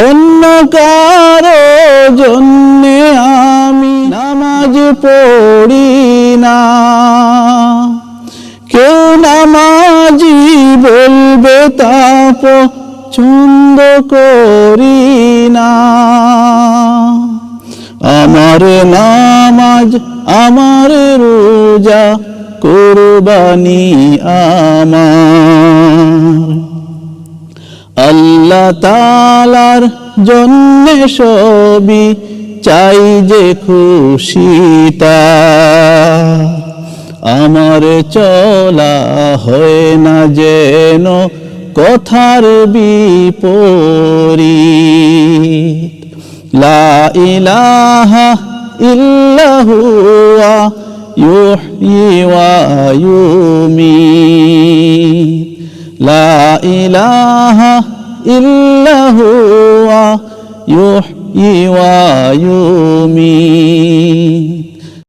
অন্য কারো জন্যে আমি নামাজ পড়ি না, কেউ নামাজি বলবে তা পছন্দ করি না। আমার নামাজ আমার রোজা কুরবানি আমার, আল্লাহ তাআলার জন্যে সবই চাই যে খুশিটা, আমার চলা হয় না যেন কথার বিপরীত। লা ইলাহা ইল্লাহু ইউহয়ি ওয়া ইউমীত, লা ইলাহা ইল্লাহু ইউহয়ি ওয়া ইউমীত।